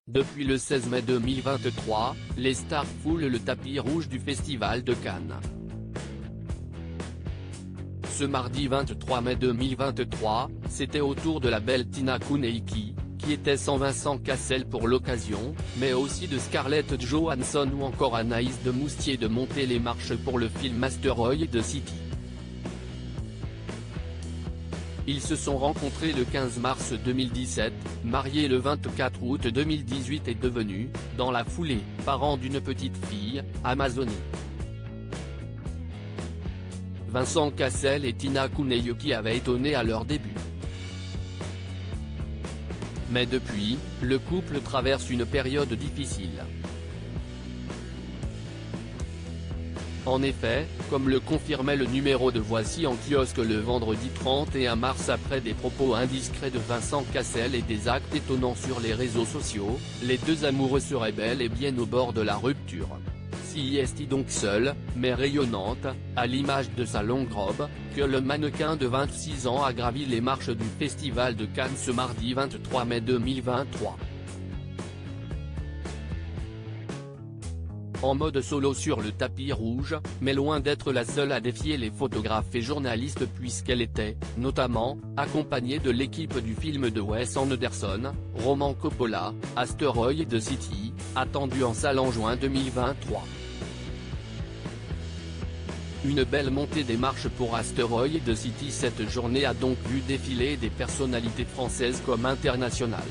Depuis le 16 mai 2023, les stars foulent le tapis rouge du Festival de Cannes. Ce mardi 23 mai 2023, c'était au tour de la belle Tina Koneiki, qui était sans Vincent Cassel pour l'occasion, mais aussi de Scarlett Johansson ou encore Anaïs de Moustier de monter les marches pour le film Asteroid City. Ils se sont rencontrés le 15 mars 2017, mariés le 24 août 2018 et devenus, dans la foulée, parents d'une petite fille, Amazonie. Vincent Cassel et Tina Koneiki avaient étonné à leur début. Mais depuis, le couple traverse une période difficile. En effet, comme le confirmait le numéro de Voici en kiosque le vendredi 31 mars après des propos indiscrets de Vincent Cassel et des actes étonnants sur les réseaux sociaux, les deux amoureux seraient bel et bien au bord de la rupture. Si est donc seule, mais rayonnante, à l'image de sa longue robe, que le mannequin de 26 ans a gravi les marches du Festival de Cannes ce mardi 23 mai 2023. En mode solo sur le tapis rouge, mais loin d'être la seule à défier les photographes et journalistes puisqu'elle était, notamment, accompagnée de l'équipe du film de Wes Anderson, Roman Coppola, Asteroid City, attendu en salle en juin 2023. Une belle montée des marches pour Asteroid City. Cette journée a donc vu défiler des personnalités françaises comme internationales.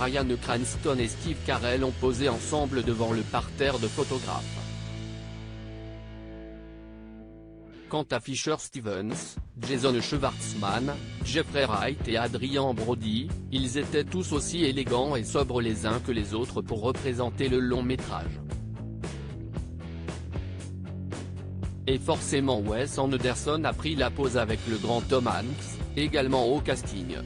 Bryan Cranston et Steve Carell ont posé ensemble devant le parterre de photographes. Quant à Fisher Stevens, Jason Schwartzman, Jeffrey Wright et Adrien Brody, ils étaient tous aussi élégants et sobres les uns que les autres pour représenter le long métrage. Et forcément Wes Anderson a pris la pose avec le grand Tom Hanks, également au casting.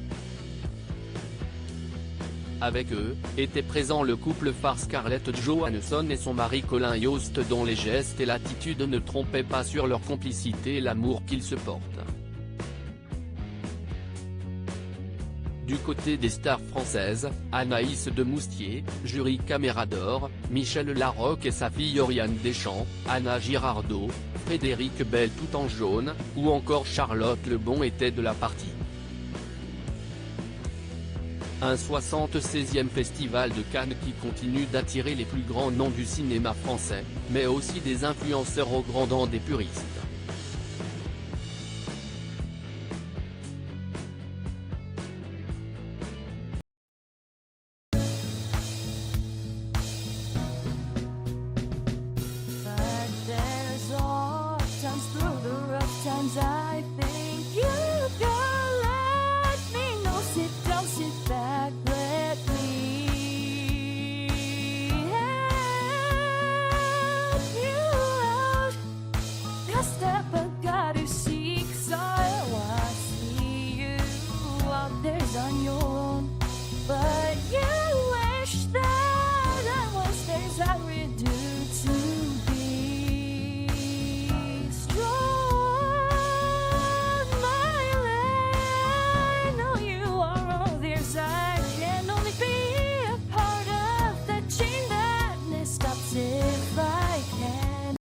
Avec eux, était présent le couple phare Scarlett Johansson et son mari Colin Jost dont les gestes et l'attitude ne trompaient pas sur leur complicité et l'amour qu'ils se portent. Du côté des stars françaises, Anaïs de Moustier, jury Caméra d'Or, Michel Larocque et sa fille Oriane Deschamps, Anna Girardot, Frédéric Bell tout en jaune, ou encore Charlotte Lebon étaient de la partie. Un 76e festival de Cannes qui continue d'attirer les plus grands noms du cinéma français, mais aussi des influenceurs au grand dam des puristes.